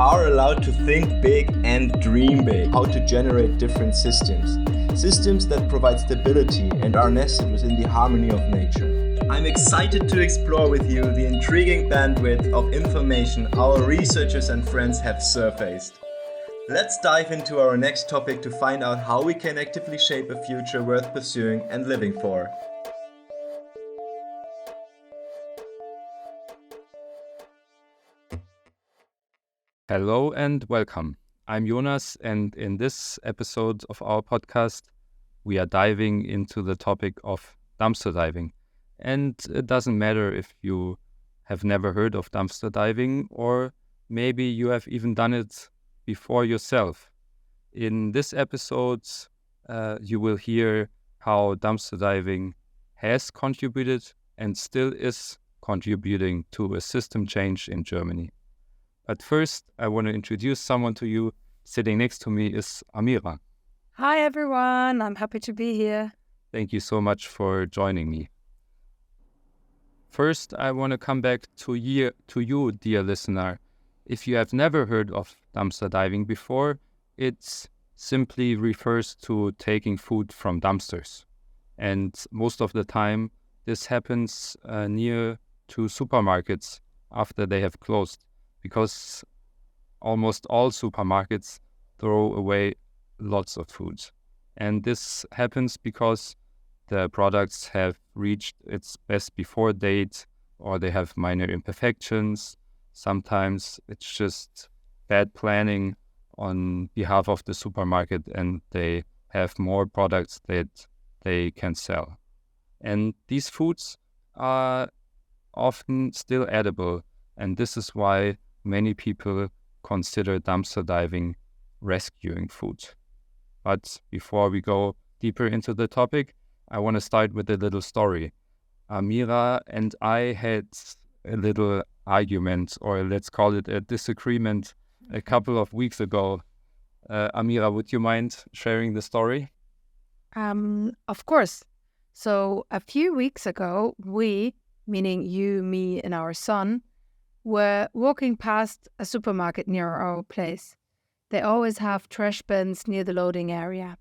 are allowed to think big and dream big. How to generate different systems. Systems that provide stability and are nested within the harmony of nature. I'm excited to explore with you the intriguing bandwidth of information our researchers and friends have surfaced. Let's dive into our next topic to find out how we can actively shape a future worth pursuing and living for. Hello and welcome. I'm Jonas, and in this episode of our podcast, we are diving into the topic of dumpster diving. And it doesn't matter if you have never heard of dumpster diving or maybe you have even done it before yourself. In this episode, you will hear how dumpster diving has contributed and still is contributing to a system change in Germany. But first, I want to introduce someone to you. Sitting next to me is Amira. Hi, everyone. I'm happy to be here. Thank you so much for joining me. First, I want to come back to you, dear listener. If you have never heard of dumpster diving before, it simply refers to taking food from dumpsters. And most of the time, this happens near to supermarkets after they have closed, because almost all supermarkets throw away lots of food. And this happens because the products have reached its best before date, or they have minor imperfections. Sometimes it's just bad planning on behalf of the supermarket and they have more products that they can sell. And these foods are often still edible, and this is why many people consider dumpster diving rescuing food. But before we go deeper into the topic, I want to start with a little story. Amira and I had a little argument, or let's call it a disagreement, a couple of weeks ago. Amira, would you mind sharing the story? Of course. So a few weeks ago, we, meaning you, me, and our son, were walking past a supermarket near our place. They always have trash bins near the loading area.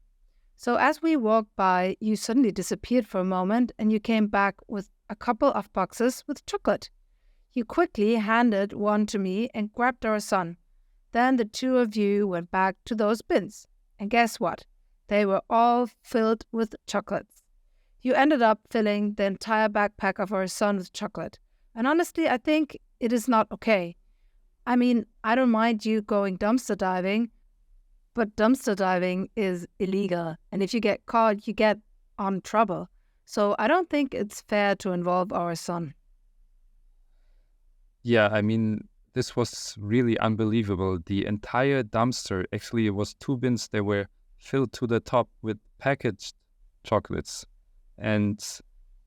So as we walked by, you suddenly disappeared for a moment and you came back with a couple of boxes with chocolate. You quickly handed one to me and grabbed our son. Then the two of you went back to those bins. And guess what? They were all filled with chocolates. You ended up filling the entire backpack of our son with chocolate. And honestly, I think it is not okay. I mean, I don't mind you going dumpster diving, but dumpster diving is illegal. And if you get caught, you get on trouble. So I don't think it's fair to involve our son. Yeah, I mean, this was really unbelievable. The entire dumpster, actually, it was 2 bins that were filled to the top with packaged chocolates. And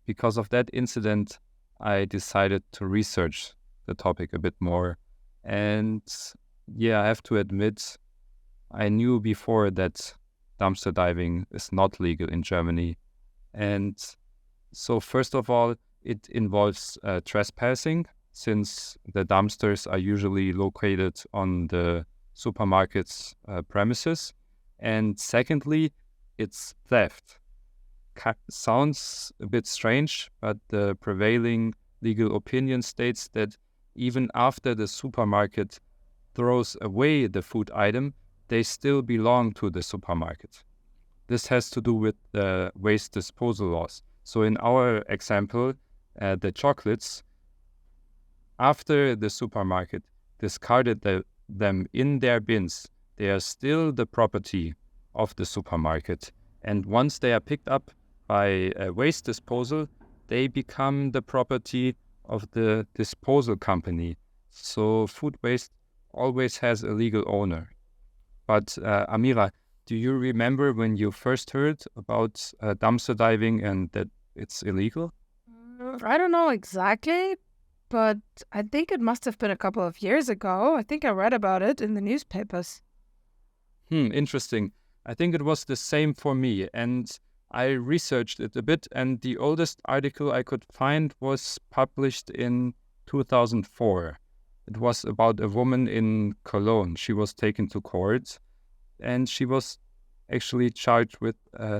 because of that incident, I decided to research the topic a bit more. And yeah, I have to admit, I knew before that dumpster diving is not legal in Germany. And so first of all, it involves trespassing, since the dumpsters are usually located on the supermarket's premises. And secondly, it's theft. Sounds a bit strange, but the prevailing legal opinion states that even after the supermarket throws away the food item, they still belong to the supermarket. This has to do with the waste disposal laws. So in our example, the chocolates, after the supermarket discarded them in their bins, they are still the property of the supermarket. And once they are picked up by waste disposal, they become the property of the disposal company. So food waste always has a legal owner. But Amira, do you remember when you first heard about dumpster diving and that it's illegal? I don't know exactly, but I think it must have been a couple of years ago. I think I read about it in the newspapers. Interesting. I think it was the same for me, and I researched it a bit, and the oldest article I could find was published in 2004. It was about a woman in Cologne. She was taken to court and she was actually charged with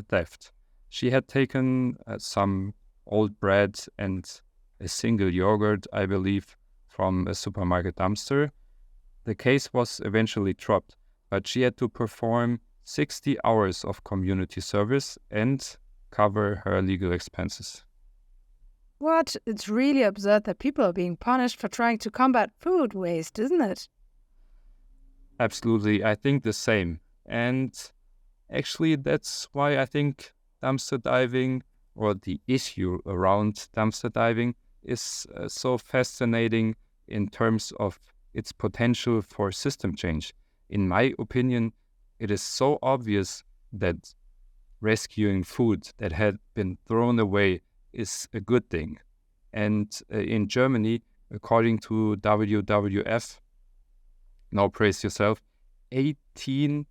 theft. She had taken some old bread and a single yogurt, I believe, from a supermarket dumpster. The case was eventually dropped, but she had to perform 60 hours of community service and cover her legal expenses. What? It's really absurd that people are being punished for trying to combat food waste, isn't it? Absolutely, I think the same. And actually, that's why I think dumpster diving, or the issue around dumpster diving, is so fascinating in terms of its potential for system change. In my opinion, it is so obvious that rescuing food that had been thrown away is a good thing. And in Germany, according to WWF, now praise yourself, 18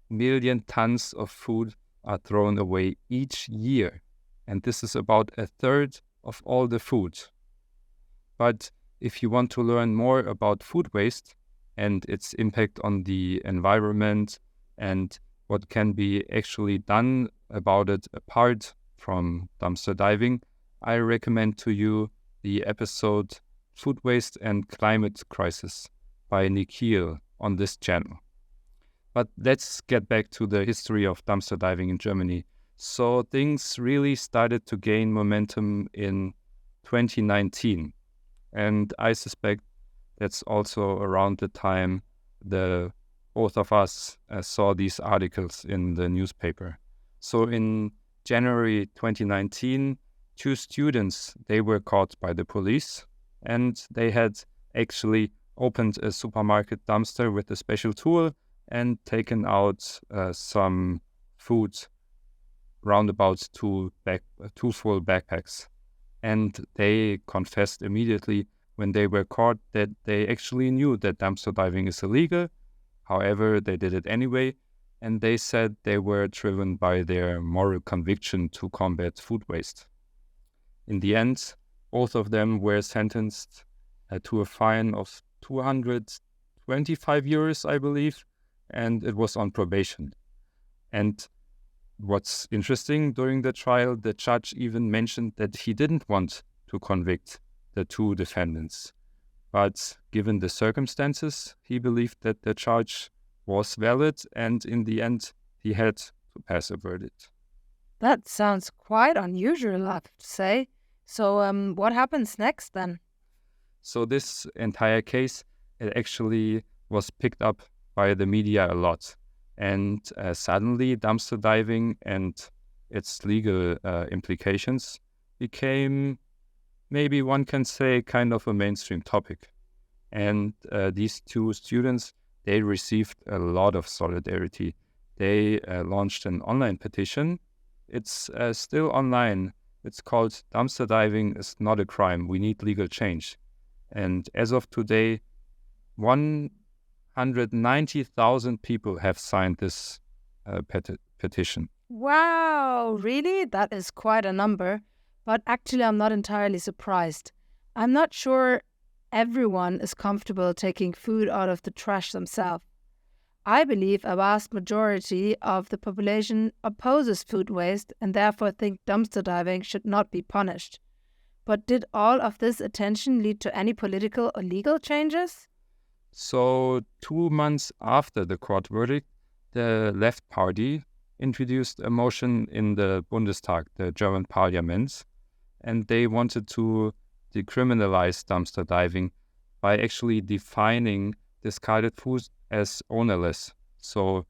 million tons of food are thrown away each year. And this is about a third of all the food. But if you want to learn more about food waste and its impact on the environment and what can be actually done about it apart from dumpster diving, I recommend to you the episode Food Waste and Climate Crisis by Nikhil on this channel. But let's get back to the history of dumpster diving in Germany. So things really started to gain momentum in 2019. And I suspect that's also around the time both of us saw these articles in the newspaper. So in January 2019, 2 students, they were caught by the police, and they had actually opened a supermarket dumpster with a special tool and taken out some food, roundabout 2 full backpacks. And they confessed immediately when they were caught that they actually knew that dumpster diving is illegal. However, they did it anyway, and they said they were driven by their moral conviction to combat food waste. In the end, both of them were sentenced to a fine of 225 euros, I believe, and it was on probation. And what's interesting, during the trial, the judge even mentioned that he didn't want to convict the 2 defendants. But given the circumstances, he believed that the charge was valid, and in the end, he had to pass a verdict. That sounds quite unusual, I have to say. So what happens next then? So this entire case, it actually was picked up by the media a lot. And suddenly dumpster diving and its legal implications became, maybe one can say, kind of a mainstream topic. And these 2 students, they received a lot of solidarity. They launched an online petition. It's still online. It's called Dumpster Diving is Not a Crime. We Need Legal Change. And as of today, 190,000 people have signed this petition. Wow, really? That is quite a number. But actually, I'm not entirely surprised. I'm not sure everyone is comfortable taking food out of the trash themselves. I believe a vast majority of the population opposes food waste and therefore think dumpster diving should not be punished. But did all of this attention lead to any political or legal changes? So 2 months after the court verdict, the Left Party introduced a motion in the Bundestag, the German parliament, and they wanted to decriminalize dumpster diving by actually defining discarded food as ownerless. So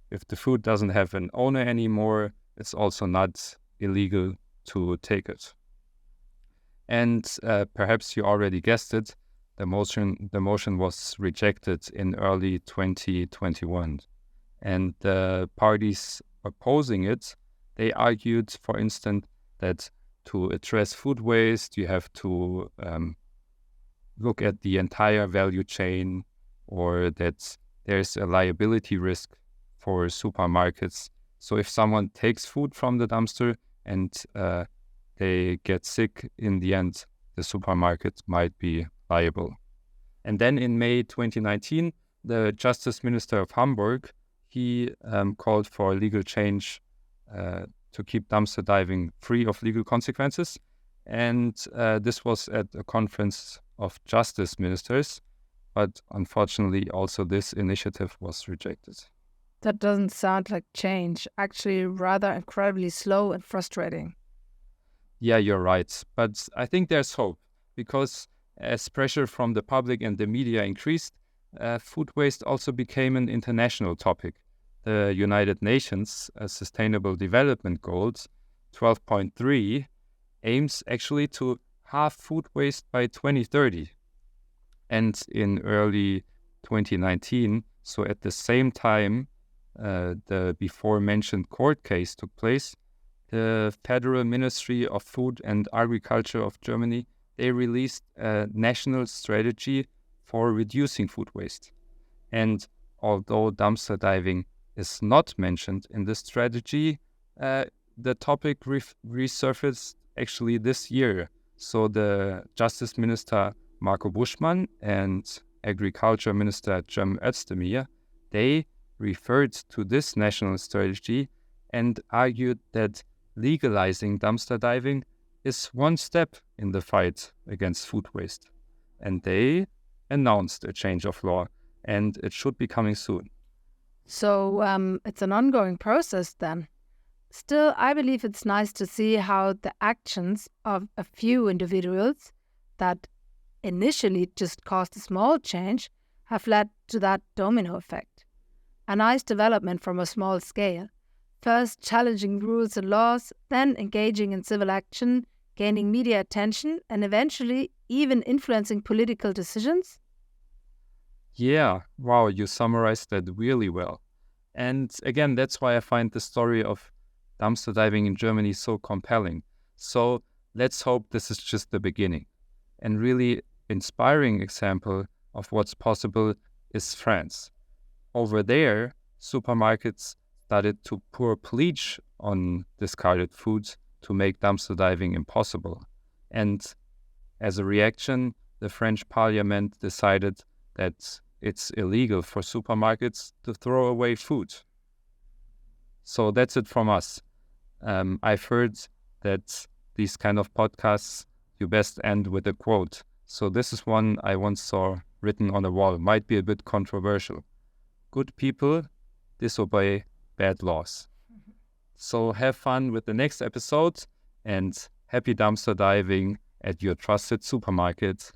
if the food doesn't have an owner anymore, it's also not illegal to take it. And perhaps you already guessed it, the motion was rejected in early 2021. And the parties opposing it, they argued, for instance, that to address food waste, you have to look at the entire value chain, or that there's a liability risk for supermarkets. So if someone takes food from the dumpster and they get sick, in the end, the supermarket might be liable. And then in May 2019, the Justice Minister of Hamburg, he called for legal change to keep dumpster diving free of legal consequences. And this was at a conference of justice ministers. But unfortunately, also this initiative was rejected. That doesn't sound like change, actually rather incredibly slow and frustrating. Yeah, you're right. But I think there's hope, because as pressure from the public and the media increased, food waste also became an international topic. The United Nations Sustainable Development Goals 12.3 aims actually to halve food waste by 2030. And in early 2019, so at the same time the before mentioned court case took place, the Federal Ministry of Food and Agriculture of Germany, they released a national strategy for reducing food waste. And although dumpster diving is not mentioned in this strategy, the topic resurfaced actually this year. So the Justice Minister Marco Buschmann and Agriculture Minister Cem Özdemir, they referred to this national strategy and argued that legalizing dumpster diving is one step in the fight against food waste. And they announced a change of law, and it should be coming soon. So it's an ongoing process then. Still, I believe it's nice to see how the actions of a few individuals that initially just caused a small change have led to that domino effect. A nice development from a small scale. First challenging rules and laws, then engaging in civil action, gaining media attention, and eventually even influencing political decisions. Yeah, wow, you summarized that really well. And again, that's why I find the story of dumpster diving in Germany so compelling. So let's hope this is just the beginning. And really inspiring example of what's possible is France. Over there, supermarkets started to pour bleach on discarded foods to make dumpster diving impossible. And as a reaction, the French parliament decided that it's illegal for supermarkets to throw away food. So that's it from us. I've heard that these kind of podcasts, you best end with a quote. So this is one I once saw written on a wall. Might be a bit controversial. Good people disobey bad laws. So have fun with the next episode and happy dumpster diving at your trusted supermarket.